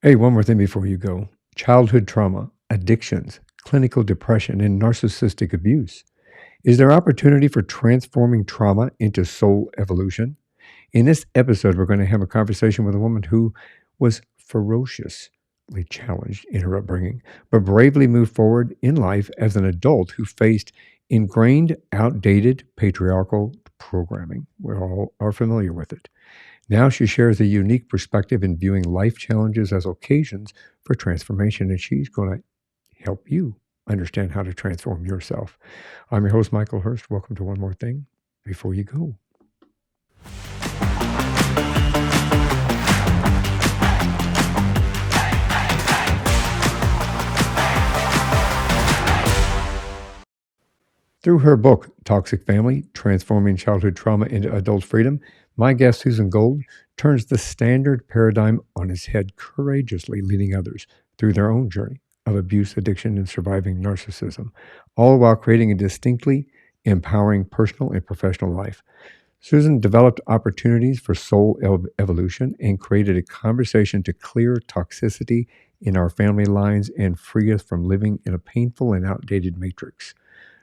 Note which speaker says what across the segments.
Speaker 1: Hey, one more thing before you go. Childhood trauma, addictions, clinical depression, and narcissistic abuse. Is there opportunity for transforming trauma into soul evolution? In this episode, we're going to have a conversation with a woman who was ferociously challenged in her upbringing, but bravely moved forward in life as an adult who faced ingrained, outdated patriarchal programming. We all are familiar with it. Now she shares a unique perspective in viewing life challenges as occasions for transformation, and she's going to help you understand how to transform yourself. I'm your host, Michael Hurst. Welcome to One More Thing Before You Go. Through her book, Toxic Family, Transforming Childhood Trauma into Adult Freedom, my guest, Susan Gold, turns the standard paradigm on its head, courageously leading others through their own journey of abuse, addiction, and surviving narcissism, all while creating a distinctly empowering personal and professional life. Susan developed opportunities for soul evolution and created a conversation to clear toxicity in our family lines and free us from living in a painful and outdated matrix.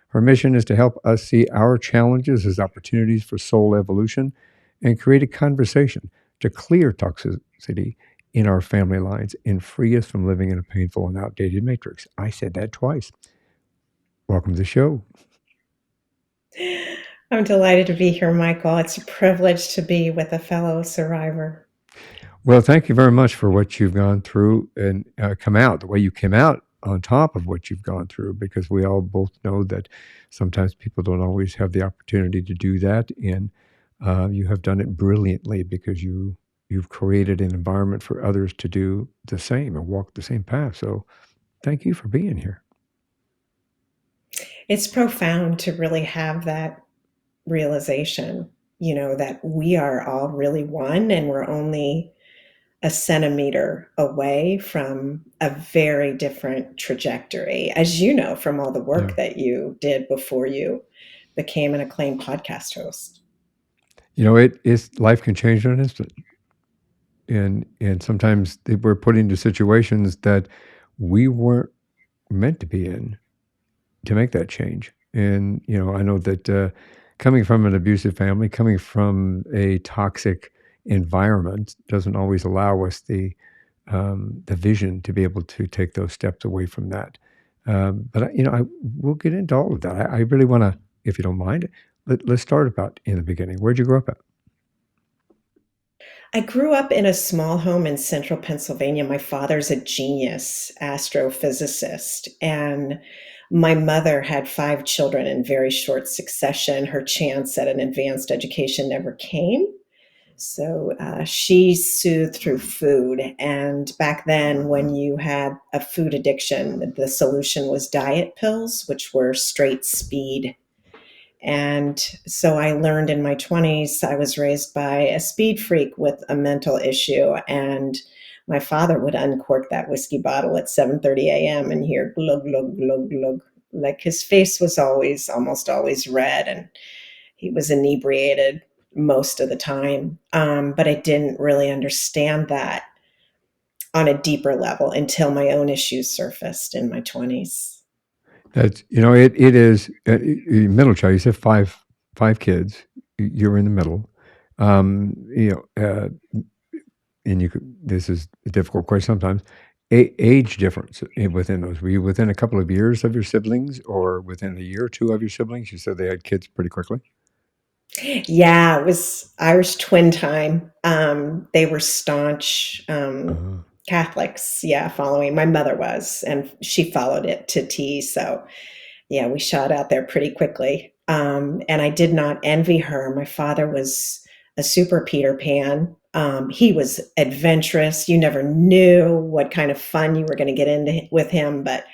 Speaker 1: Her mission is to help us see our challenges as opportunities for soul evolution and create a conversation to clear toxicity in our family lines and free us from living in a painful and outdated matrix. I said that twice. Welcome to the show.
Speaker 2: I'm delighted to be here, Michael. It's a privilege to be with a fellow survivor.
Speaker 1: Well, thank you very much for what you've gone through and come out, the way you came out on top of what you've gone through, because we all both know that sometimes people don't always have the opportunity to do that. And you have done it brilliantly because you've created an environment for others to do the same and walk the same path. So thank you for being here.
Speaker 2: It's profound to really have that realization, that we are all really one and we're only a centimeter away from a very different trajectory, as you know, from all the
Speaker 1: Yeah.
Speaker 2: work that you did before you became an acclaimed podcast host.
Speaker 1: It's life can change in an instant. And sometimes we're put into situations that we weren't meant to be in to make that change. And I know that coming from an abusive family, coming from a toxic environment, doesn't always allow us the vision to be able to take those steps away from that. But we'll get into all of that. I really want to, if you don't mind, let's start about in the beginning. Where'd you grow up at?
Speaker 2: I grew up in a small home in central Pennsylvania. My father's a genius astrophysicist, and my mother had 5 children in very short succession. Her chance at an advanced education never came. So she soothed through food. And back then, when you had a food addiction, the solution was diet pills, which were straight speed. And so I learned in my 20s, I was raised by a speed freak with a mental issue. And my father would uncork that whiskey bottle at 7:30 a.m. and hear glug, glug, glug, glug. Like his face was almost always red, and he was inebriated most of the time. But I didn't really understand that on a deeper level until my own issues surfaced in my 20s.
Speaker 1: That's it is middle child. You said five kids. You're in the middle. Um, you know, uh, and you could. This is a difficult question sometimes. Age difference within those. Were you within a couple of years of your siblings, or within a year or two of your siblings? You said they had kids pretty quickly.
Speaker 2: Yeah, it was Irish twin time. They were staunch
Speaker 1: Uh,
Speaker 2: Catholics, yeah, following. My mother was, and she followed it to T. So, yeah, we shot out there pretty quickly. And I did not envy her. My father was a super Peter Pan. He was adventurous. You never knew what kind of fun you were going to get into with him, but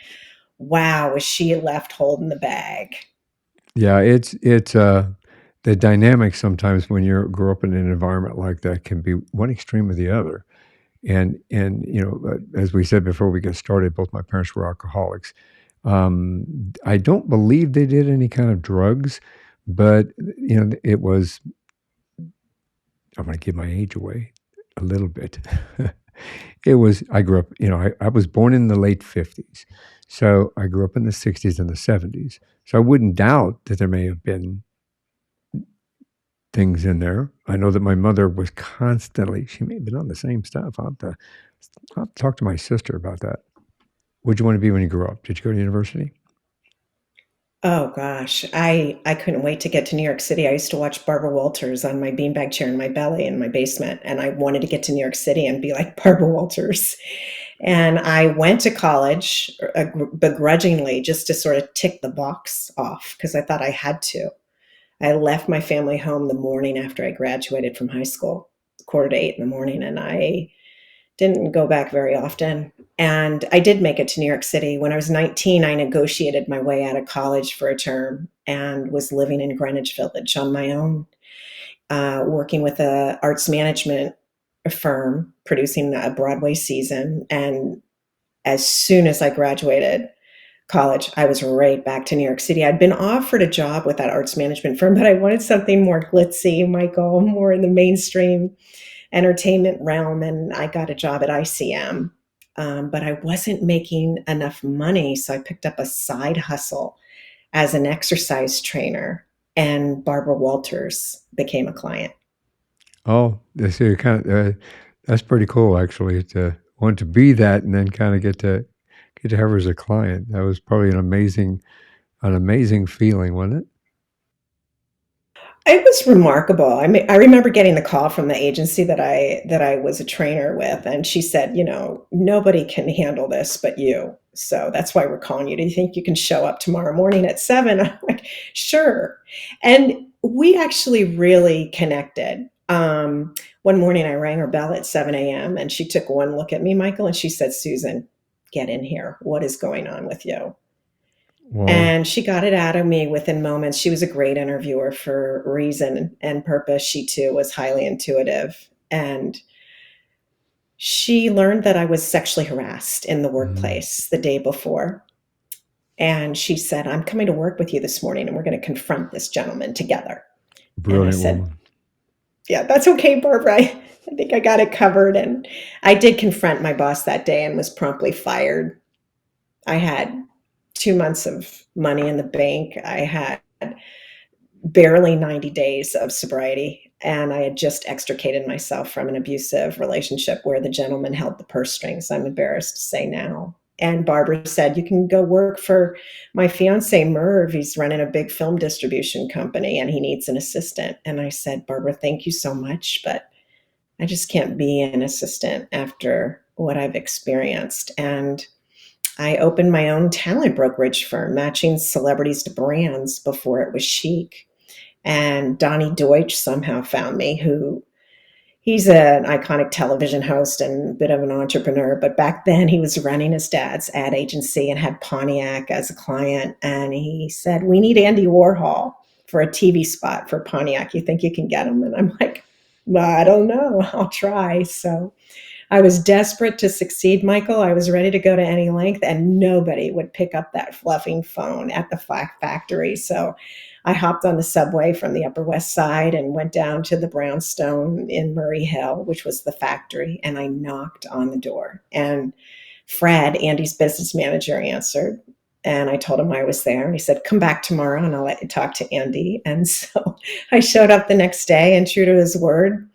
Speaker 2: wow, was she left holding the bag.
Speaker 1: yeah, it's the dynamic sometimes when you grow up in an environment like that can be one extreme or the other. And as we said before we get started, both my parents were alcoholics. I don't believe they did any kind of drugs, but it was. I'm going to give my age away a little bit. It was, I grew up, I was born in the late 50s. So I grew up in the 60s and the 70s. So I wouldn't doubt that there may have been things in there. I know that my mother was constantly, she may have been on the same stuff. I'll have to talk to my sister about that. What'd you want to be when you grew up? Did you go to university?
Speaker 2: Oh gosh, I couldn't wait to get to New York City. I used to watch Barbara Walters on my beanbag chair in my belly in my basement, and I wanted to get to New York City and be like Barbara Walters. And I went to college begrudgingly just to sort of tick the box off because I thought I had to. I left my family home the morning after I graduated from high school, 7:45 in the morning, and I didn't go back very often. And I did make it to New York City. When I was 19, I negotiated my way out of college for a term and was living in Greenwich Village on my own, working with a arts management firm, producing a Broadway season. And as soon as I graduated college, I was right back to New York City. I'd been offered a job with that arts management firm, but I wanted something more glitzy, Michael, more in the mainstream entertainment realm, and I got a job at ICM. But I wasn't making enough money, so I picked up a side hustle as an exercise trainer, and Barbara Walters became a client.
Speaker 1: Oh, that's kind of that's pretty cool actually to want to be that and then kind of get to have her as a client. That was probably an amazing feeling, wasn't it?
Speaker 2: It was remarkable. I mean, I remember getting the call from the agency that I was a trainer with, and she said, nobody can handle this but you. So that's why we're calling you. Do you think you can show up tomorrow morning at 7? I'm like, sure. And we actually really connected. One morning I rang her bell at 7 a.m. and she took one look at me, Michael, and she said, Susan, get in here. What is going on with you?
Speaker 1: Well,
Speaker 2: And she got it out of me within moments. She was a great interviewer for reason and purpose. She too was highly intuitive. And she learned that I was sexually harassed in the
Speaker 1: mm,
Speaker 2: workplace the day before. And she said, I'm coming to work with you this morning and we're going to confront this gentleman together. And I
Speaker 1: brilliant
Speaker 2: said,
Speaker 1: woman.
Speaker 2: yeah, that's okay, Barbara. I think I got it covered. And I did confront my boss that day and was promptly fired. I had 2 months of money in the bank. I had barely 90 days of sobriety. And I had just extricated myself from an abusive relationship where the gentleman held the purse strings, I'm embarrassed to say now. And Barbara said, you can go work for my fiance, Merv. He's running a big film distribution company and he needs an assistant. And I said, Barbara, thank you so much, but I just can't be an assistant after what I've experienced. And I opened my own talent brokerage firm, matching celebrities to brands before it was chic. And Donnie Deutsch somehow found me, who he's an iconic television host and a bit of an entrepreneur. But back then he was running his dad's ad agency and had Pontiac as a client. And he said, we need Andy Warhol for a TV spot for Pontiac. You think you can get him? And I'm like, well, I don't know. I'll try. So I was desperate to succeed, Michael. I was ready to go to any length, and nobody would pick up that fluffing phone at the factory. So I hopped on the subway from the Upper West Side and went down to the Brownstone in Murray Hill, which was the factory, and I knocked on the door. And Fred, Andy's business manager, answered. And I told him I was there. And he said, come back tomorrow and I'll let you talk to Andy. And so I showed up the next day, and true to his word,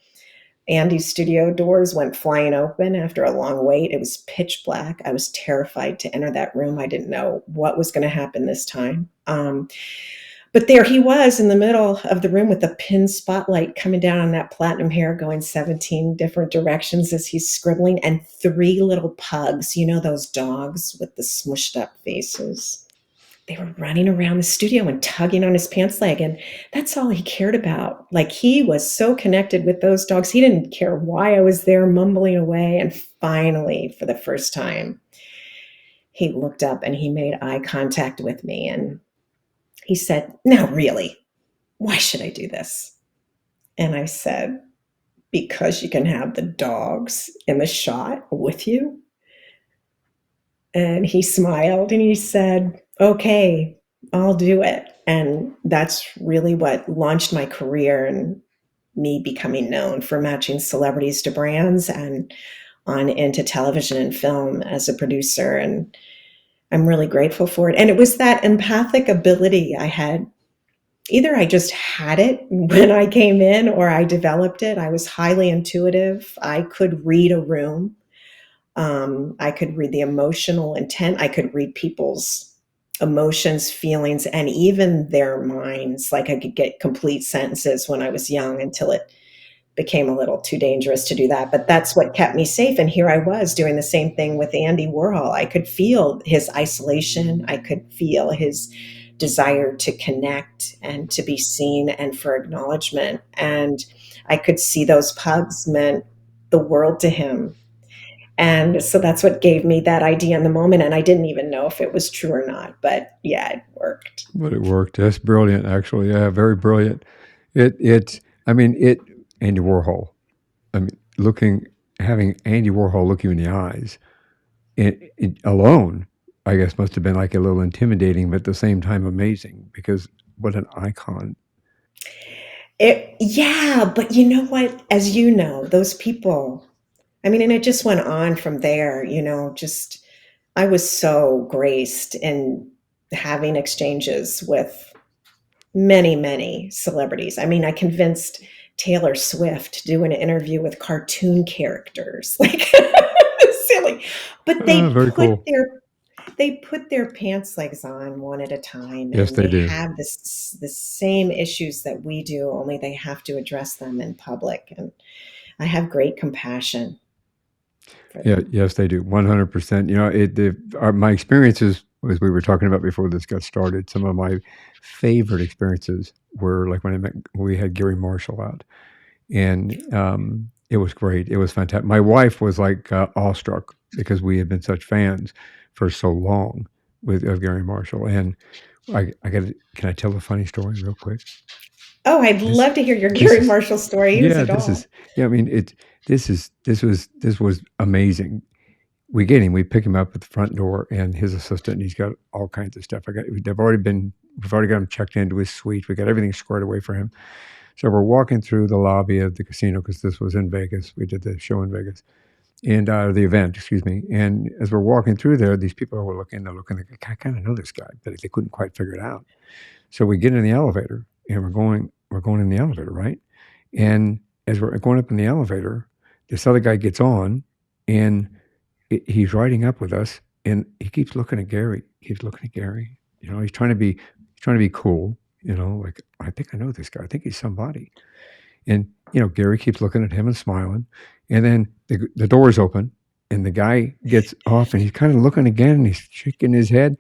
Speaker 2: Andy's studio doors went flying open after a long wait. It was pitch black. I was terrified to enter that room. I didn't know what was going to happen this time. But there he was in the middle of the room with a pin spotlight coming down on that platinum hair, going 17 different directions as he's scribbling, and three little pugs, those dogs with the smushed up faces. They were running around the studio and tugging on his pants leg. And that's all he cared about. Like, he was so connected with those dogs. He didn't care why I was there mumbling away. And finally, for the first time, he looked up and he made eye contact with me. And he said, now, really, why should I do this? And I said, because you can have the dogs in the shot with you. And he smiled and he said, okay, I'll do it. And that's really what launched my career and me becoming known for matching celebrities to brands and on into television and film as a producer. And I'm really grateful for it. And it was that empathic ability I had. Either I just had it when I came in or I developed it. I was highly intuitive. I could read a room. I could read the emotional intent. I could read people's emotions, feelings, and even their minds. Like I could get complete sentences when I was young until it became a little too dangerous to do that. But that's what kept me safe. And here I was doing the same thing with Andy Warhol. I could feel his isolation. I could feel his desire to connect and to be seen and for acknowledgement. And I could see those pugs meant the world to him. And so that's what gave me that idea in the moment. And I didn't even know if it was true or not. But yeah, it worked.
Speaker 1: But it worked. That's brilliant, actually. Yeah, very brilliant. It. I mean, it. Andy Warhol. I mean, having Andy Warhol look you in the eyes, it alone, I guess, must have been like a little intimidating, but at the same time amazing because what an icon.
Speaker 2: Yeah, but you know what? As you know, those people, I mean, and it just went on from there, just I was so graced in having exchanges with many, many celebrities. I mean, I convinced Taylor Swift to do an interview with cartoon characters. Like silly. But
Speaker 1: Very cool.
Speaker 2: they put their pants legs on one at a time,
Speaker 1: Yes,
Speaker 2: and
Speaker 1: they
Speaker 2: they
Speaker 1: do.
Speaker 2: have the same issues that we do, only they have to address them in public. And I have great compassion for
Speaker 1: Yeah,
Speaker 2: them.
Speaker 1: yes, they do. 100%. My experiences, as we were talking about before this got started, some of my favorite experiences were like when we had Gary Marshall out, and it was great. It was fantastic. My wife was like awestruck because we had been such fans for so long of Gary Marshall. And can I tell a funny story real quick?
Speaker 2: Oh, I'd
Speaker 1: This,
Speaker 2: love to hear your
Speaker 1: this
Speaker 2: Gary
Speaker 1: is,
Speaker 2: Marshall story. He was a
Speaker 1: yeah, this is,
Speaker 2: doll.
Speaker 1: yeah. I mean, this was amazing. We pick him up at the front door, and his assistant. He's got all kinds of stuff. We've already got him checked into his suite. We got everything squared away for him. So we're walking through the lobby of the casino because this was in Vegas. We did the show in Vegas, and the event, excuse me. And as we're walking through there, these people were looking. They're looking. Like, I kind of know this guy, but they couldn't quite figure it out. So we get in the elevator, and we're going in the elevator, right? And as we're going up in the elevator, this other guy gets on, and he's riding up with us, and he keeps looking at Gary. He's looking at Gary. He's trying to be cool. Like I think I know this guy. I think he's somebody. And Gary keeps looking at him and smiling, and then the doors open, and the guy gets off, and he's kind of looking again, and he's shaking his head,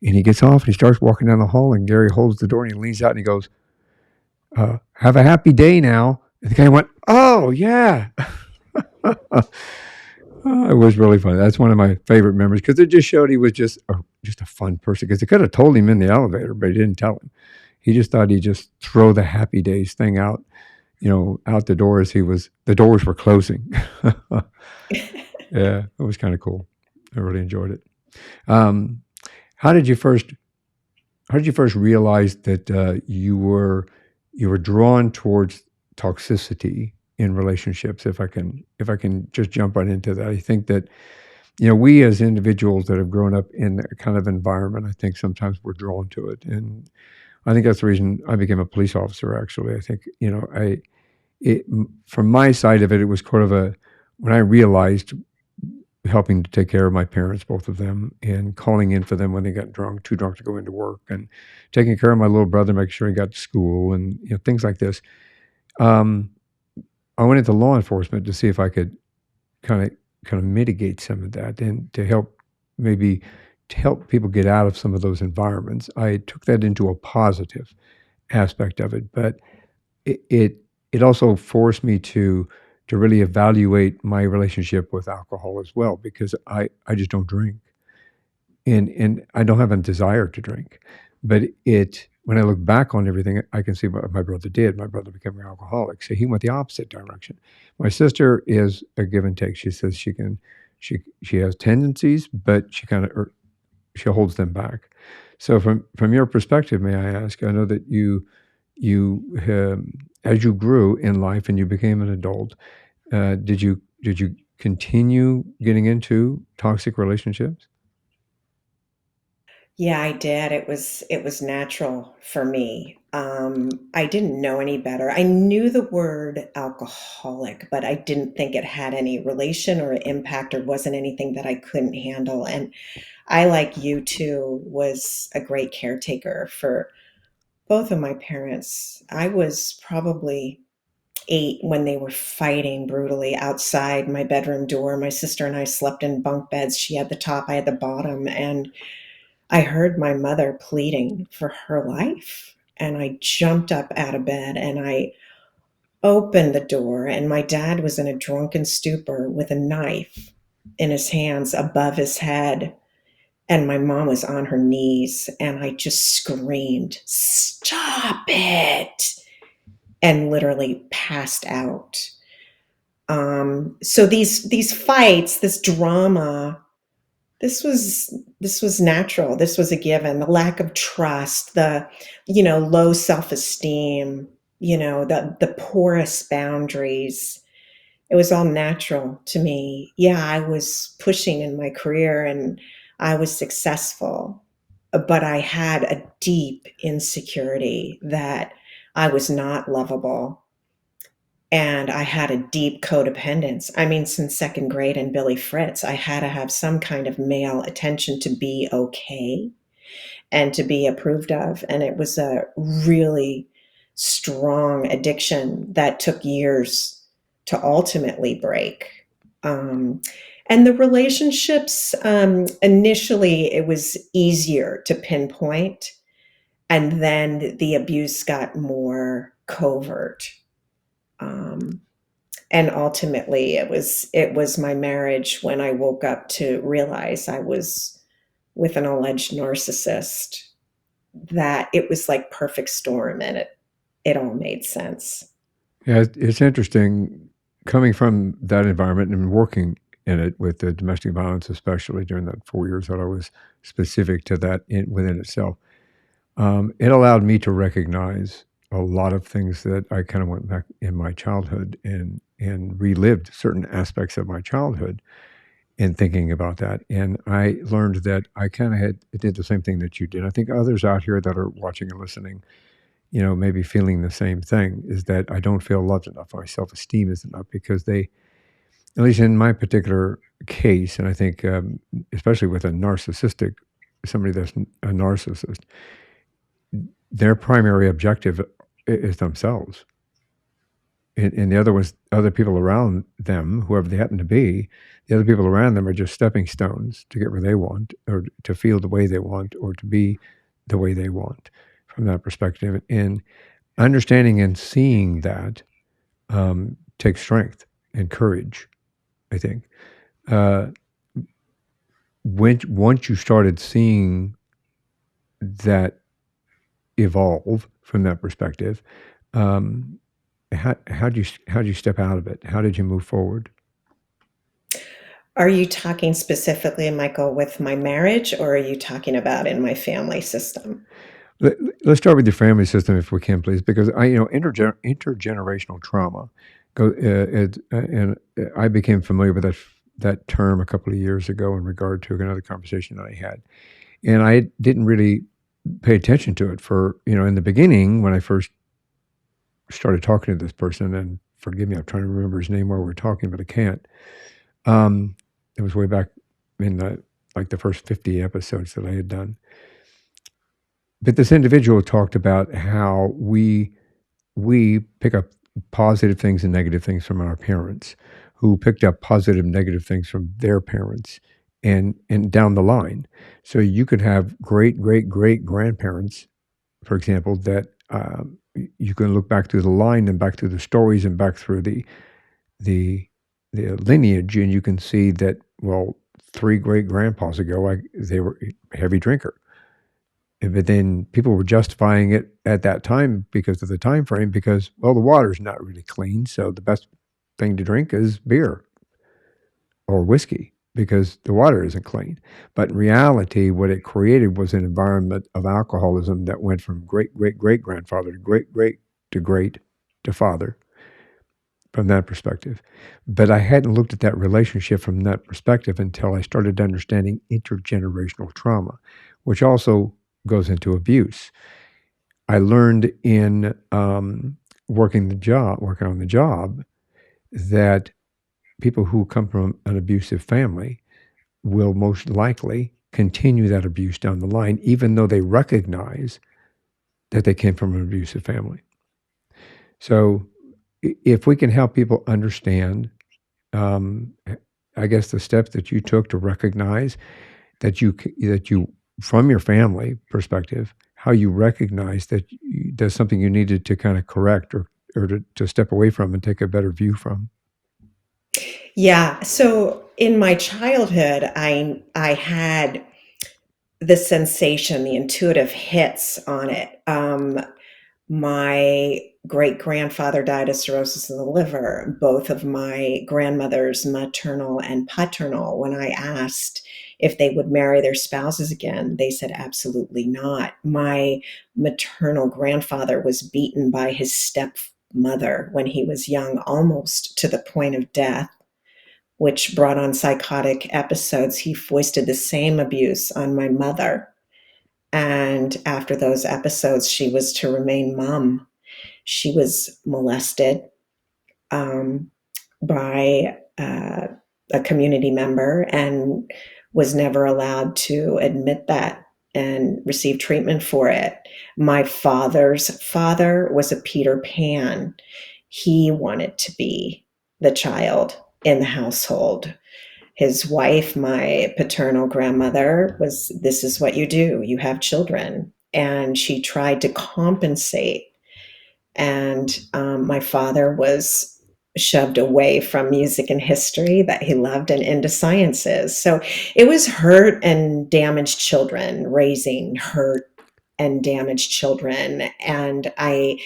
Speaker 1: and he gets off, and he starts walking down the hall, and Gary holds the door, and he leans out, and he goes, "Have a happy day now." And the guy went, "Oh yeah." It was really funny. That's one of my favorite memories because it just showed he was just a fun person. Because they could have told him in the elevator, but he didn't tell him. He just thought he'd just throw the happy days thing out, out the door as the doors were closing. Yeah, it was kind of cool. I really enjoyed it. Um, how did you first realize that you were drawn towards toxicity in relationships? If I can just jump right into that, I think that we as individuals that have grown up in that kind of environment, I think sometimes we're drawn to it, and I think that's the reason I became a police officer. Actually, I think from my side of it, it was kind of when I realized helping to take care of my parents, both of them, and calling in for them when they got too drunk to go into work, and taking care of my little brother, making sure he got to school, and things like this. Um, I went into law enforcement to see if I could kind of mitigate some of that, and maybe to help people get out of some of those environments. I took that into a positive aspect of it, but it also forced me to really evaluate my relationship with alcohol as well, because I just don't drink, and I don't have a desire to drink. But when I look back on everything, I can see what my brother did. My brother became an alcoholic, so he went the opposite direction. My sister is a give and take. She says she has tendencies, but she holds them back. So from your perspective, may I ask? I know that as you grew in life and you became an adult, did you continue getting into toxic relationships?
Speaker 2: Yeah, I did. It was natural for me. I didn't know any better. I knew the word alcoholic, but I didn't think it had any relation or impact or wasn't anything that I couldn't handle. And I, like you too, was a great caretaker for both of my parents. I was probably 8 when they were fighting brutally outside my bedroom door. My sister and I slept in bunk beds. She had the top, I had the bottom, and I heard my mother pleading for her life. And I jumped up out of bed and I opened the door, and my dad was in a drunken stupor with a knife in his hands above his head. And my mom was on her knees, and I just screamed, "Stop it!" and literally passed out. So these fights, this drama, this was natural. This was a given. The lack of trust, the low self-esteem, the porous boundaries. It was all natural to me. Yeah, I was pushing in my career and I was successful, but I had a deep insecurity that I was not lovable, and I had a deep codependence. I mean, since second grade and Billy Fritz, I had to have some kind of male attention to be okay and to be approved of. And it was a really strong addiction that took years to ultimately break. Um, and the relationships, initially, it was easier to pinpoint. And then the abuse got more covert. Um, and ultimately it was my marriage when I woke up to realize I was with an alleged narcissist, that it was like perfect storm, and it all made sense.
Speaker 1: Yeah, it's interesting coming from that environment and working in it with the domestic violence, especially during that 4 years that I was specific to that within itself. It allowed me to recognize a lot of things that I kind of went back in my childhood and relived certain aspects of my childhood in thinking about that. And I learned that I kind of did the same thing that you did. I think others out here that are watching and listening, maybe feeling the same thing, is that I don't feel loved enough. My self-esteem isn't enough because they, at least in my particular case, and I think especially with a narcissistic, somebody that's a narcissist, their primary objective is themselves. And the other was other people around them, whoever they happen to be, the other people around them are just stepping stones to get where they want, or to feel the way they want, or to be the way they want from that perspective. And understanding and seeing that takes strength and courage, I think. Uh, once you started seeing that evolve from that perspective, um, how did you step out of it? How did you move forward?
Speaker 2: Are you talking specifically, Michael, with my marriage, or are you talking about in my family system?
Speaker 1: Let, let's start with your family system, if we can, please, because intergenerational trauma. And I became familiar with that term a couple of years ago in regard to another conversation that I had, and I didn't really pay attention to it for in the beginning when I first started talking to this person. And forgive me, I'm trying to remember his name while we're talking, but I can't. Um, it was way back in the first 50 episodes that I had done. But this individual talked about how we pick up positive things and negative things from our parents, who picked up positive and negative things from their parents, and down the line. So you could have great great great grandparents, for example, that you can look back through the line and back through the stories and back through the the lineage, and you can see that, well, three great grandpas ago, they were a heavy drinker. But then people were justifying it at that time because of the time frame, because, well, the water's not really clean, so the best thing to drink is beer or whiskey because the water isn't clean. But in reality, what it created was an environment of alcoholism that went from great great great grandfather to great great to father, from that perspective. But I hadn't looked at that relationship from that perspective until I started understanding intergenerational trauma, which also goes into abuse. I learned in working on the job, that people who come from an abusive family will most likely continue that abuse down the line, even though they recognize that they came from an abusive family. So, if we can help people understand, um, I guess the steps that you took to recognize that you from your family perspective, how you recognize that there's something you needed to kind of correct, or to step away from and take a better view from.
Speaker 2: Yeah. So in my childhood, I had the sensation, the intuitive hits on it. My great grandfather died of cirrhosis of the liver. Both of my grandmothers, maternal and paternal, when I asked if they would marry their spouses again, they said absolutely not. My maternal grandfather was beaten by his stepmother when he was young, almost to the point of death, which brought on psychotic episodes. He foisted the same abuse on my mother. And after those episodes, she was to remain mum. She was molested um, by a community member and was never allowed to admit that and receive treatment for it. My father's father was a Peter Pan. He wanted to be the child in the household. His wife, my paternal grandmother, was, this is what you do, you have children. And she tried to compensate. And my father was shoved away from music and history that he loved and into sciences. So it was hurt and damaged children, raising hurt and damaged children. And I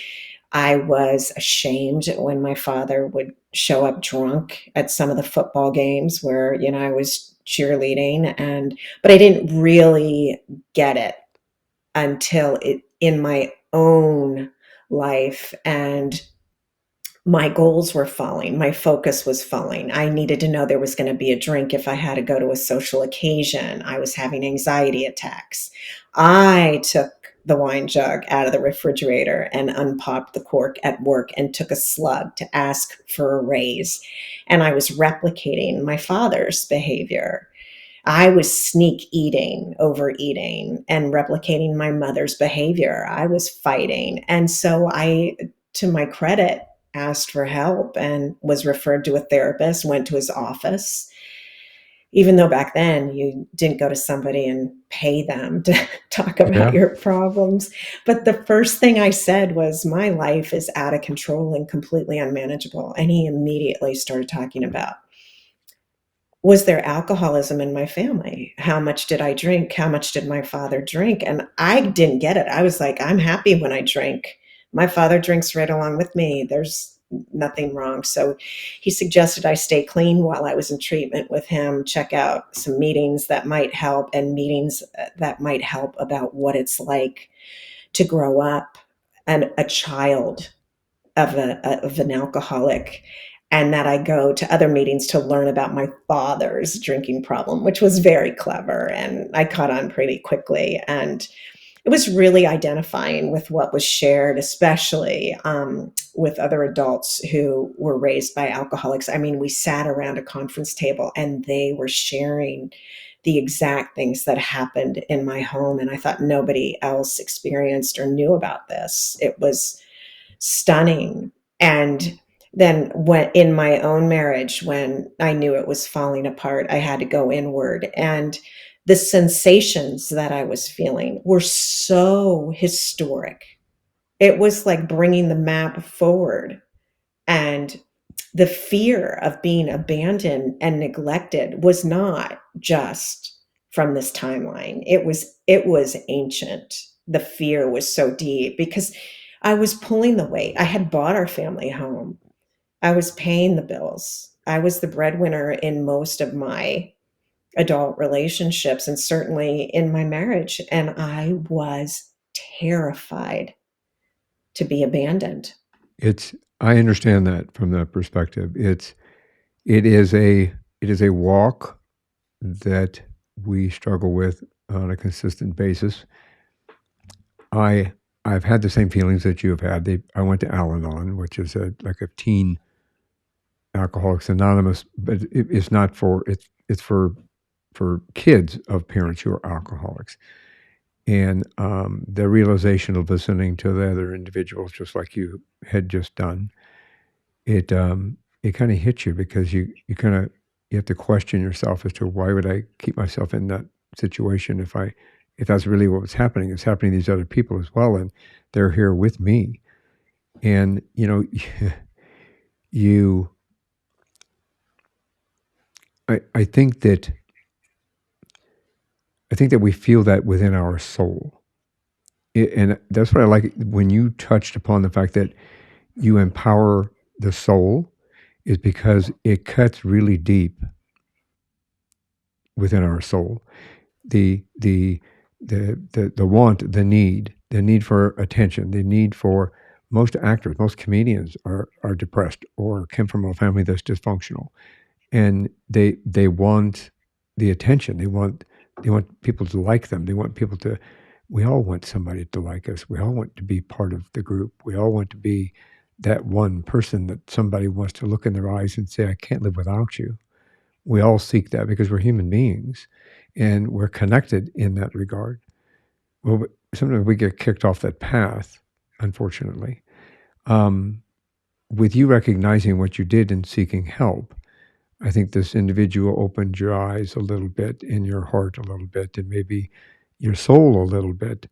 Speaker 2: was ashamed when my father would show up drunk at some of the football games where, I was cheerleading, but I didn't really get it until it in my own life, and my goals were falling. My focus was falling. I needed to know there was going to be a drink if I had to go to a social occasion. I was having anxiety attacks. I took the wine jug out of the refrigerator and unpopped the cork at work and took a slug to ask for a raise. And I was replicating my father's behavior. I was sneak eating, overeating, and replicating my mother's behavior. I was fighting. And so I, to my credit, asked for help and was referred to a therapist, went to his office, even though back then you didn't go to somebody and pay them to talk about
Speaker 1: Yeah.
Speaker 2: your problems. But the first thing I said was, my life is out of control and completely unmanageable. And he immediately started talking about, was there alcoholism in my family? How much did I drink? How much did my father drink? And I didn't get it. I was like, I'm happy when I drink. My father drinks right along with me. There's nothing wrong. So he suggested I stay clean while I was in treatment with him, check out some meetings that might help, and meetings that might help about what it's like to grow up and a child of an alcoholic, and that I go to other meetings to learn about my father's drinking problem, which was very clever. And I caught on pretty quickly. And it was really identifying with what was shared, especially with other adults who were raised by alcoholics. I mean, we sat around a conference table and they were sharing the exact things that happened in my home. And I thought nobody else experienced or knew about this. It was stunning. And then when in my own marriage, when I knew it was falling apart, I had to go inward. And the sensations that I was feeling were so historic. It was like bringing the map forward. And the fear of being abandoned and neglected was not just from this timeline. It was ancient. The fear was so deep because I was pulling the weight. I had bought our family home. I was paying the bills. I was the breadwinner in most of my adult relationships and certainly in my marriage. And I was terrified to be abandoned.
Speaker 1: It's I understand that from that perspective. It is a walk that we struggle with on a consistent basis. I I've had the same feelings that you have had. I went to Al-Anon, which is like a teen Alcoholics Anonymous, but it's not for it's for kids of parents who are alcoholics. And the realization of listening to the other individuals, just like you had just done, it kind of hits you because you kind of you have to question yourself as to why would I keep myself in that situation if that's really what was happening. It's happening to these other people as well, and they're here with me. And you, I think that we feel that within our soul. And that's what I like when you touched upon the fact that you empower the soul, is because it cuts really deep within our soul. The want, the need for attention, the need for most actors, most comedians are depressed or come from a family that's dysfunctional, and they want the attention. They want people to like them. They want people to. We all want somebody to like us. We all want to be part of the group. We all want to be that one person that somebody wants to look in their eyes and say, "I can't live without you." We all seek that because we're human beings, and we're connected in that regard. Well, but sometimes we get kicked off that path, unfortunately. Um, with you recognizing what you did and seeking help, I think this individual opened your eyes a little bit, and your heart a little bit, and maybe your soul a little bit,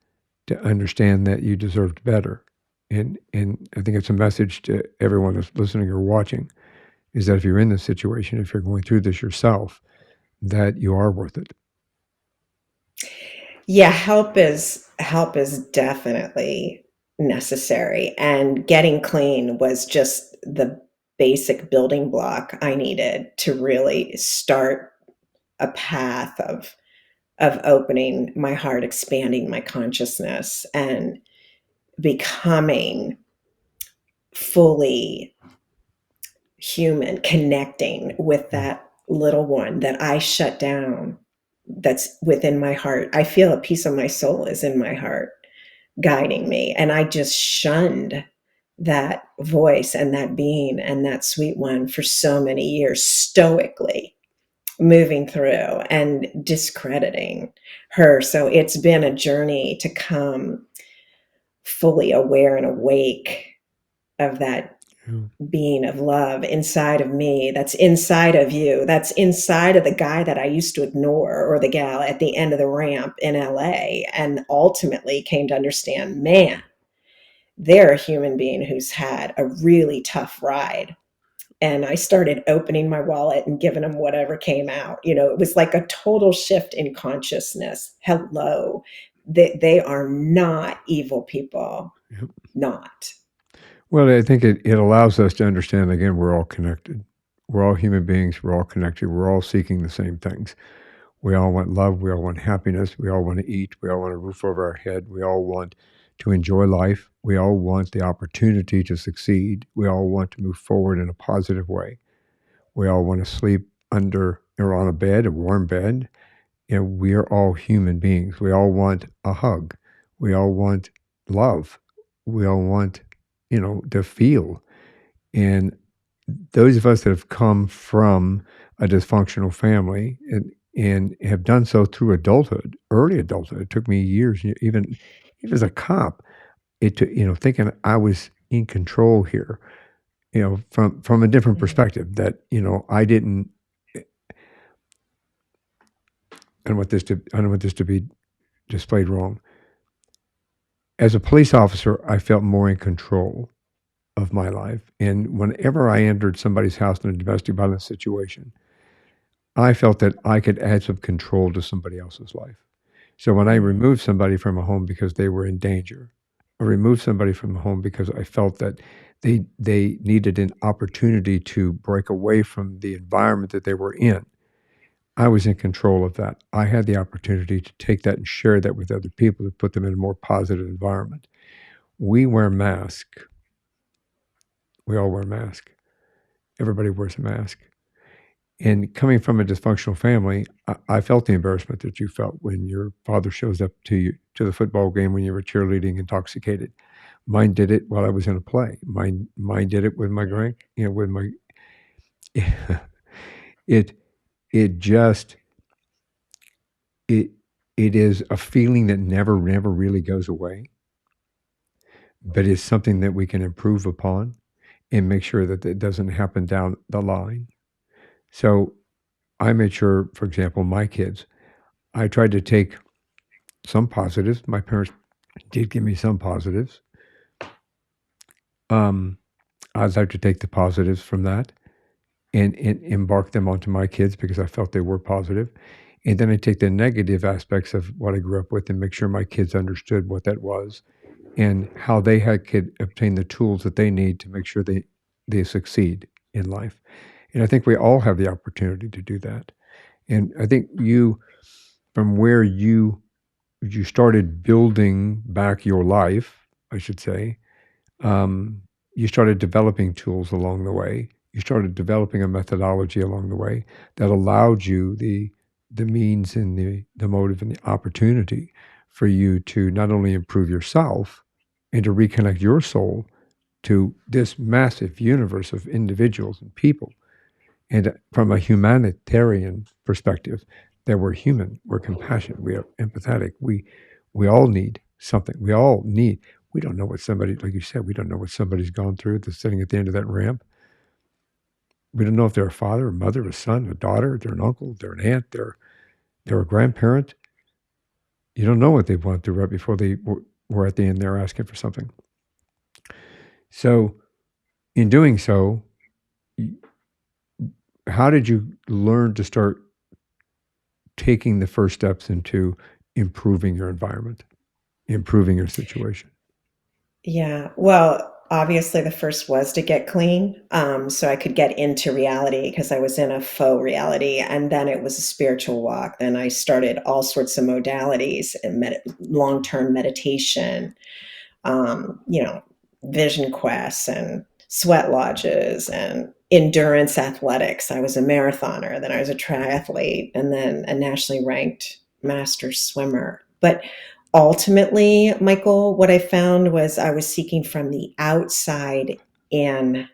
Speaker 1: to understand that you deserved better. And I think it's a message to everyone that's listening or watching, is that if you're in this situation, if you're going through this yourself, that you are worth it.
Speaker 2: Yeah, help is definitely necessary, and getting clean was just the basic building block I needed to really start a path of opening my heart, expanding my consciousness, and becoming fully human, connecting with
Speaker 1: Mm.
Speaker 2: that little one that I shut down, that's within my heart. I feel a piece of my soul is in my heart guiding me. And I just shunned that voice and that being and that sweet one for so many years, stoically moving through and discrediting her. So it's been a journey to come fully aware and awake of that
Speaker 1: Yeah.
Speaker 2: being of love inside of me, that's inside of you, that's inside of the guy that I used to ignore, or the gal at the end of the ramp in LA, and ultimately came to understand, man, they're a human being who's had a really tough ride. And I started opening my wallet and giving them whatever came out. It was like a total shift in consciousness. Hello. They are not evil people.
Speaker 1: Yep.
Speaker 2: Not.
Speaker 1: Well, I think it allows us to understand, again, we're all connected. We're all human beings. We're all connected. We're all seeking the same things. We all want love. We all want happiness. We all want to eat. We all want a roof over our head. We all want to enjoy life. We all want the opportunity to succeed. We all want to move forward in a positive way. We all want to sleep under or on a bed, a warm bed. We are all human beings. We all want a hug. We all want love. We all want, to feel. And those of us that have come from a dysfunctional family and have done so through adulthood, early adulthood, it took me years, even as a cop, it took, thinking I was in control here, from a different perspective, that, I didn't, I don't want this to be displayed wrong. As a police officer, I felt more in control of my life. And whenever I entered somebody's house in a domestic violence situation, I felt that I could add some control to somebody else's life. So when I removed somebody from a home because they were in danger, or removed somebody from the home because I felt that they needed an opportunity to break away from the environment that they were in, I was in control of that. I had the opportunity to take that and share that with other people to put them in a more positive environment. We wear masks We all wear a mask. Everybody wears a mask. And coming from a dysfunctional family, I felt the embarrassment that you felt when your father shows up to you to the football game when you were cheerleading intoxicated. Mine did it while I was in a play. Mine did it with my with my it it just it it is a feeling that never really goes away, but it's something that we can improve upon and make sure that it doesn't happen down the line. So I made sure, for example, my kids, I tried to take some positives. My parents did give me some positives. I'd like to take the positives from that and embark them onto my kids because I felt they were positive. And then I take the negative aspects of what I grew up with and make sure my kids understood what that was and how could obtain the tools that they need to make sure they succeed in life. And I think we all have the opportunity to do that. And I think from where you started building back your life, I should say, you started developing tools along the way. You started developing a methodology along the way that allowed you the means and the motive and the opportunity for you to not only improve yourself and to reconnect your soul to this massive universe of individuals and people. And from a humanitarian perspective, that we're human, we're compassionate, we are empathetic. We all need something. We don't know what somebody, like you said, we don't know what somebody's gone through that's sitting at the end of that ramp. We don't know if they're a father, a mother, a son, a daughter, they're an uncle, they're an aunt, they're a grandparent. You don't know what they've gone through right before they were at the end there asking for something. So in doing so, how did you learn to start taking the first steps into improving your environment, improving your situation?
Speaker 2: Yeah. Well, obviously, the first was to get clean, so I could get into reality because I was in a faux reality. And then it was a spiritual walk. Then I started all sorts of modalities and long term meditation, you know, vision quests and sweat lodges and endurance athletics. I was a marathoner, then I was a triathlete, and then a nationally ranked master swimmer. But ultimately, Michael, what I found was I was seeking from the outside in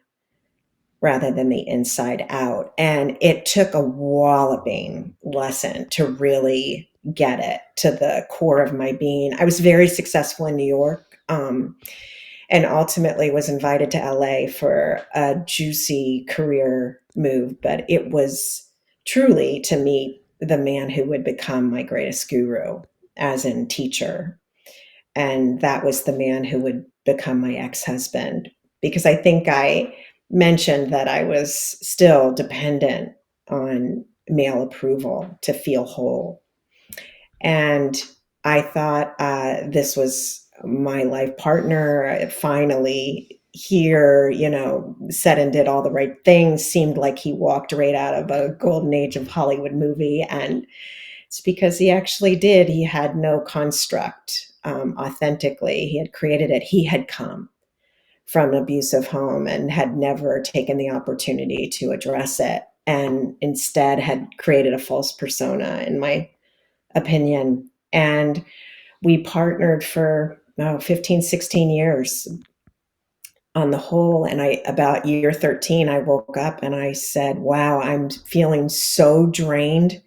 Speaker 2: rather than the inside out. And it took a walloping lesson to really get it to the core of my being. I was very successful in New York, and ultimately was invited to LA for a juicy career move. But it was truly to meet the man who would become my greatest guru, as in teacher. And that was the man who would become my ex-husband, because I think I mentioned that I was still dependent on male approval to feel whole. And I thought this was my life partner. Finally, here, said and did all the right things, seemed like he walked right out of a golden age of Hollywood movie. And it's because he actually did. He had no construct authentically. He had created it. He had come from an abusive home and had never taken the opportunity to address it, and instead had created a false persona, in my opinion. And we partnered for 15, 16 years on the whole. And about year 13, I woke up and I said, wow, I'm feeling so drained.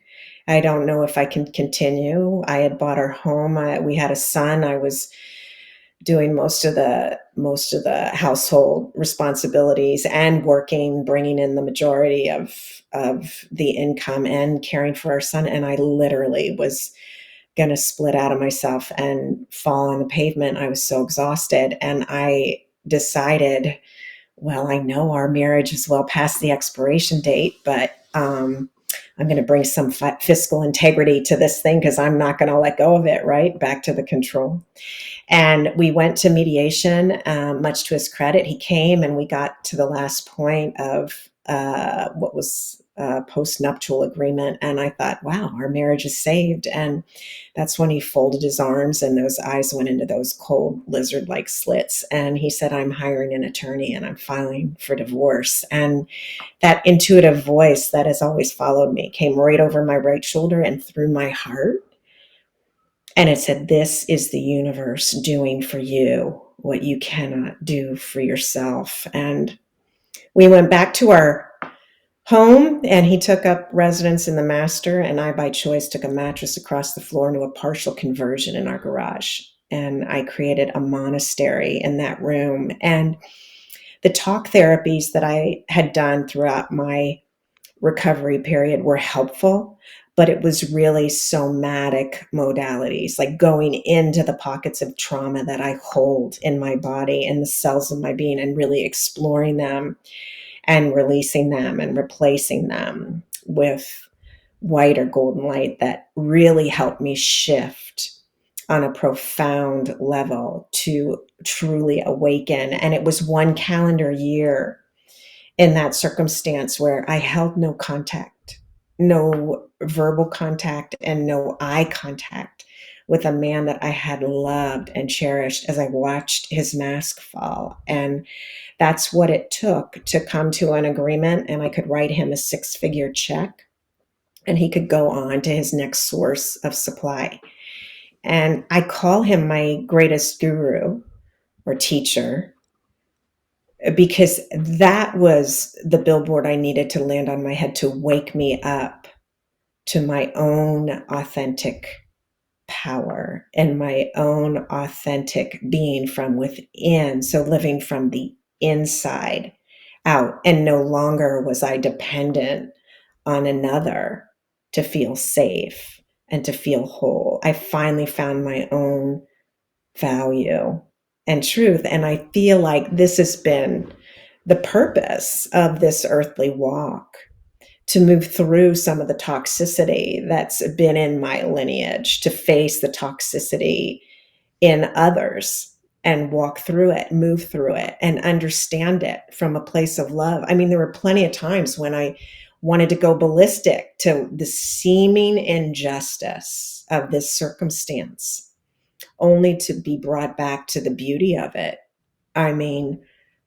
Speaker 2: I don't know if I can continue. I had bought our home. We had a son. I was doing most of the household responsibilities and working, bringing in the majority of the income and caring for our son. And I literally was going to split out of myself and fall on the pavement. I was so exhausted. And I decided, well, I know our marriage is well past the expiration date, but I'm going to bring some fiscal integrity to this thing because I'm not going to let go of it, right? Back to the control. And we went to mediation, much to his credit. He came and we got to the last point of what was post-nuptial agreement. And I thought, wow, our marriage is saved. And that's when he folded his arms and those eyes went into those cold lizard-like slits. And he said, I'm hiring an attorney and I'm filing for divorce. And that intuitive voice that has always followed me came right over my right shoulder and through my heart. And it said, this is the universe doing for you what you cannot do for yourself. And we went back to our home and he took up residence in the master. And I, by choice, took a mattress across the floor into a partial conversion in our garage. And I created a monastery in that room. And the talk therapies that I had done throughout my recovery period were helpful, but it was really somatic modalities, like going into the pockets of trauma that I hold in my body and the cells of my being and really exploring them and releasing them and replacing them with white or golden light that really helped me shift on a profound level to truly awaken. And it was 1 calendar year in that circumstance where I held no contact, no verbal contact, and no eye contact with a man that I had loved and cherished as I watched his mask fall. And that's what it took to come to an agreement. And I could write him a 6-figure check and he could go on to his next source of supply. And I call him my greatest guru or teacher, because that was the billboard I needed to land on my head to wake me up to my own authentic power and my own authentic being from within. So living from the inside out. And no longer was I dependent on another to feel safe and to feel whole. I finally found my own value and truth. And I feel like this has been the purpose of this earthly walk, to move through some of the toxicity that's been in my lineage, to face the toxicity in others and walk through it, move through it, and understand it from a place of love. I mean, there were plenty of times when I wanted to go ballistic to the seeming injustice of this circumstance, only to be brought back to the beauty of it. I mean,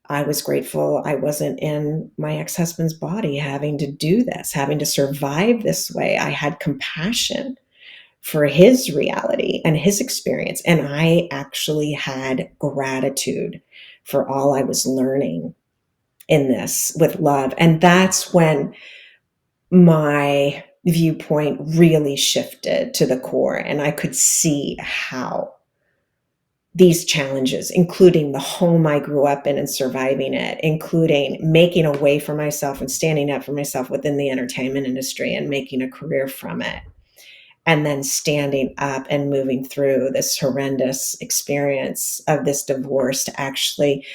Speaker 2: I was grateful I wasn't in my ex-husband's body having to do this, having to survive this way. I had compassion for his reality and his experience. And I actually had gratitude for all I was learning in this with love. And that's when my viewpoint really shifted to the core. And I could see how these challenges, including the home I grew up in and surviving it, including making a way for myself and standing up for myself within the entertainment industry and making a career from it, and then standing up and moving through this horrendous experience of this divorce to actually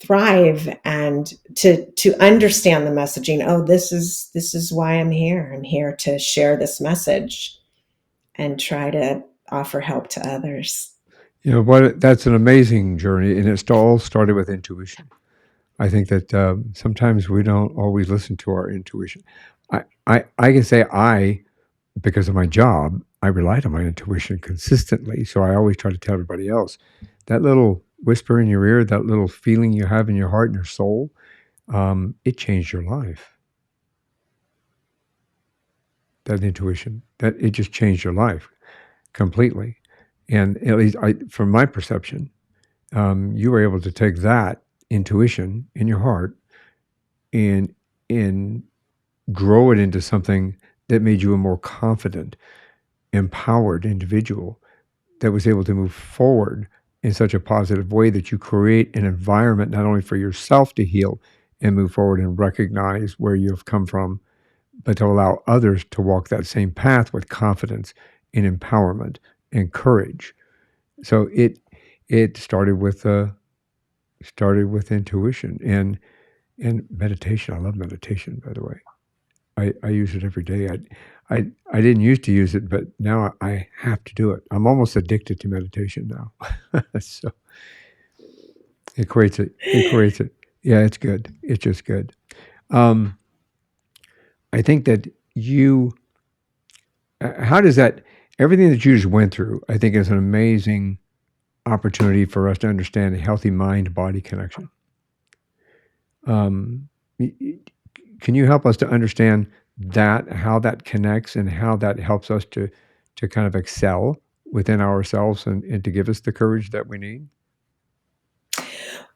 Speaker 2: thrive and to understand the messaging. Oh, this is why I'm here. I'm here to share this message and try to offer help to others.
Speaker 1: You know what? That's an amazing journey, and it all started with intuition. I think that sometimes we don't always listen to our intuition. I can say because of my job, I relied on my intuition consistently. So I always try to tell everybody else that little whisper in your ear, that little feeling you have in your heart and your soul, it changed your life. That intuition, that it just changed your life completely. And at least from my perception, you were able to take that intuition in your heart and grow it into something that made you a more confident, empowered individual that was able to move forward in such a positive way that you create an environment not only for yourself to heal and move forward and recognize where you have come from, but to allow others to walk that same path with confidence and empowerment and courage. So it started with intuition and meditation. I love meditation, by the way. I use it every day. I didn't used to use it, but now I have to do it. I'm almost addicted to meditation now. So it creates it. Yeah, it's good. It's just good. Um, I think that how does that, everything that you just went through, I think is an amazing opportunity for us to understand a healthy mind body connection. Um, can you help us to understand that, how that connects and how that helps us to kind of excel within ourselves and to give us the courage that we need?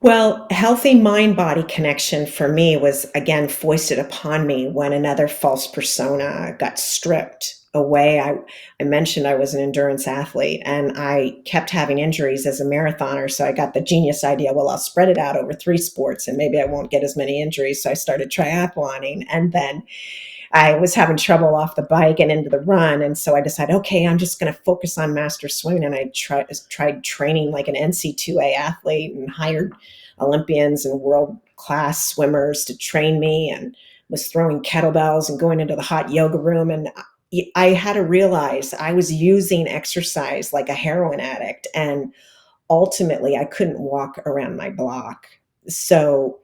Speaker 2: Well, healthy mind body connection for me was again foisted upon me when another false persona got stripped away. I mentioned I was an endurance athlete and I kept having injuries as a marathoner. So I got the genius idea, well, I'll spread it out over 3 sports and maybe I won't get as many injuries. So I started triathloning, and then I was having trouble off the bike and into the run. And so I decided, okay, I'm just going to focus on master swimming. And I tried training like an NC2A athlete and hired Olympians and world class swimmers to train me, and was throwing kettlebells and going into the hot yoga room. And I had to realize I was using exercise like a heroin addict. And ultimately, I couldn't walk around my block. So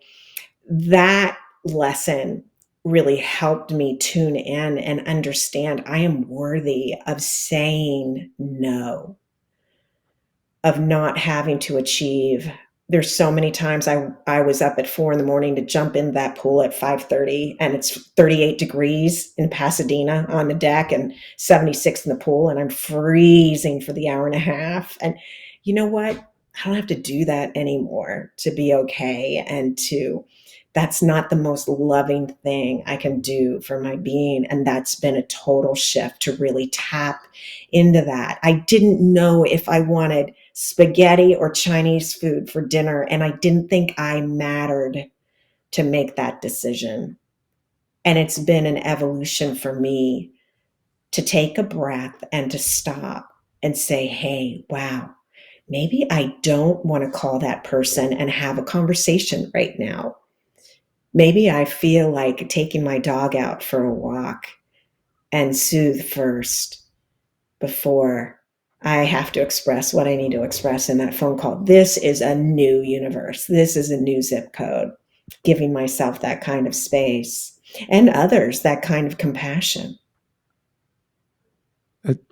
Speaker 2: that lesson really helped me tune in and understand I am worthy of saying no, of not having to achieve. There's so many times I was up at 4 in the morning to jump in that pool at 5:30, and it's 38 degrees in Pasadena on the deck and 76 in the pool, and I'm freezing for the hour and a half. And you know what? I don't have to do that anymore to be okay, and to that's not the most loving thing I can do for my being. And that's been a total shift to really tap into that. I didn't know if I wanted spaghetti or Chinese food for dinner, and I didn't think I mattered to make that decision. And it's been an evolution for me to take a breath and to stop and say, hey, wow, maybe I don't want to call that person and have a conversation right now. Maybe I feel like taking my dog out for a walk and soothe first before I have to express what I need to express in that phone call. This is a new universe. This is a new zip code. Giving myself that kind of space and others that kind of compassion.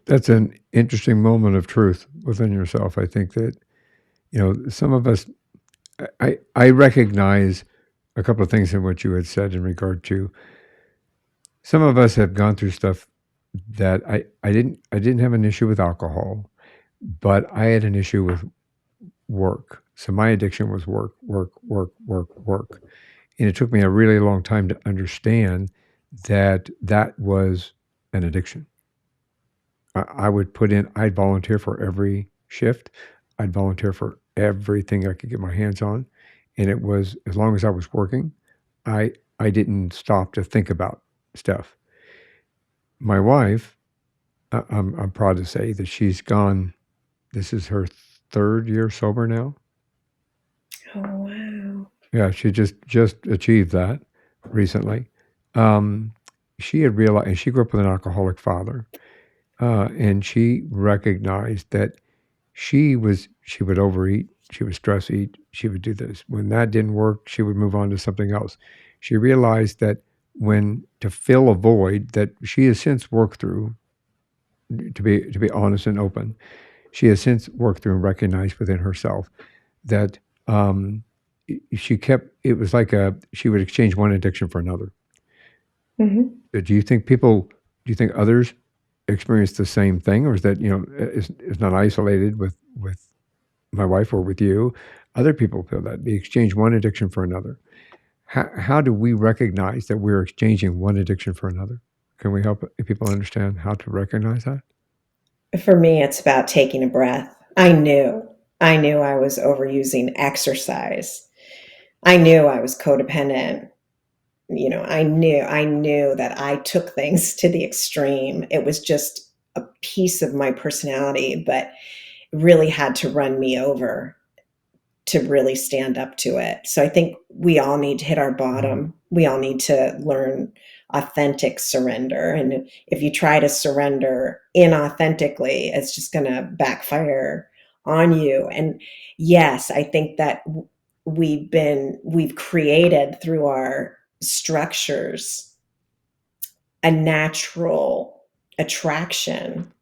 Speaker 1: That's an interesting moment of truth within yourself. I think that, some of us, I recognize a couple of things in what you had said in regard to some of us have gone through stuff that I didn't have an issue with alcohol, but I had an issue with work. So my addiction was work, work, work, work, work. And it took me a really long time to understand that that was an addiction. I would I'd volunteer for every shift. I'd volunteer for everything I could get my hands on. And it was, as long as I was working, I, I didn't stop to think about stuff. My wife, I'm proud to say that she's gone, this is her third year sober now.
Speaker 2: Oh, wow.
Speaker 1: Yeah, she just achieved that recently. Um, she had realized, and she grew up with an alcoholic father, and she recognized that she would overeat, she would stress eat, she would do this. When that didn't work, she would move on to something else. She realized that when to fill a void that she has since worked through, to be honest and open, she has since worked through and recognized within herself that she kept, it was like she would exchange one addiction for another.
Speaker 2: Mm-hmm.
Speaker 1: Do you think others experience the same thing, or is that, is not isolated with my wife or with you? Other people feel that they exchange one addiction for another. How do we recognize that we're exchanging one addiction for another? Can we help people understand how to recognize that?
Speaker 2: For me, it's about taking a breath. I knew I was overusing exercise. I knew I was codependent. I knew that I took things to the extreme. It was just a piece of my personality, but really had to run me over to really stand up to it. So I think we all need to hit our
Speaker 1: Mhm.
Speaker 2: bottom. We all need to learn authentic surrender. And if you try to surrender inauthentically, it's just going to backfire on you. And yes, I think that we've created through our structures a natural attraction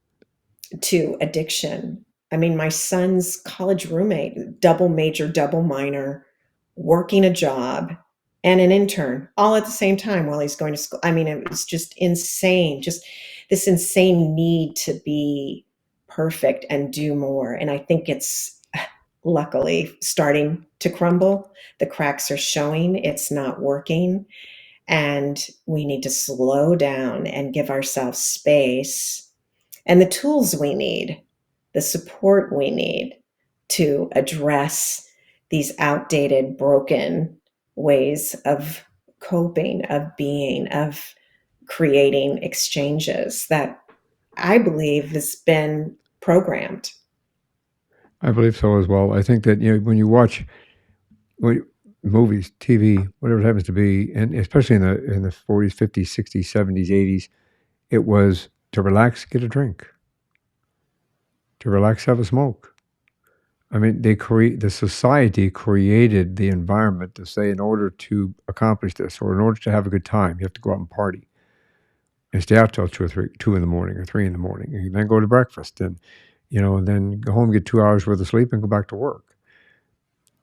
Speaker 2: to addiction. I mean, my son's college roommate, double major, double minor, working a job and an intern all at the same time while he's going to school. I mean, it was just insane, just this insane need to be perfect and do more. And I think it's luckily starting to crumble. The cracks are showing, it's not working. And we need to slow down and give ourselves space and the tools we need, the support we need to address these outdated, broken ways of coping, of being, of creating exchanges that I believe has been programmed.
Speaker 1: I believe so as well. I think that when you watch movies, TV, whatever it happens to be, and especially in the 40s, 50s, 60s, 70s, 80s, it was to relax, get a drink. To relax, have a smoke. I mean, the society created the environment to say, in order to accomplish this, or in order to have a good time, you have to go out and party and stay out till 2 in the morning or 3 in the morning, and then go to breakfast, and and then go home, get 2 hours worth of sleep, and go back to work.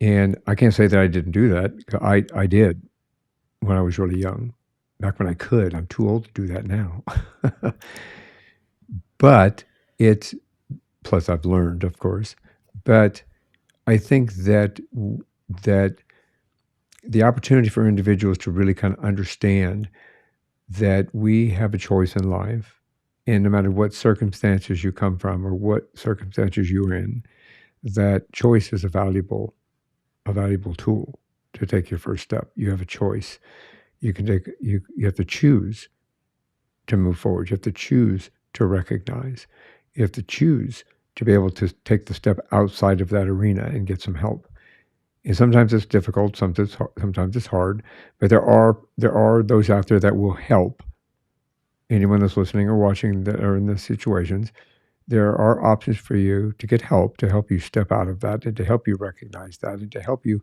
Speaker 1: And I can't say that I didn't do that. I did when I was really young, back when I could. I'm too old to do that now. But it's plus I've learned, of course. But I think that the opportunity for individuals to really kind of understand that we have a choice in life, and no matter what circumstances you come from or what circumstances you're in, that choice is a valuable tool to take your first step. You have a choice. You have to choose to move forward. You have to choose to recognize. You have to choose to be able to take the step outside of that arena and get some help. And sometimes it's difficult, sometimes it's hard, but there are those out there that will help anyone that's listening or watching that are in these situations. There are options for you to get help, to help you step out of that, and to help you recognize that, and to help you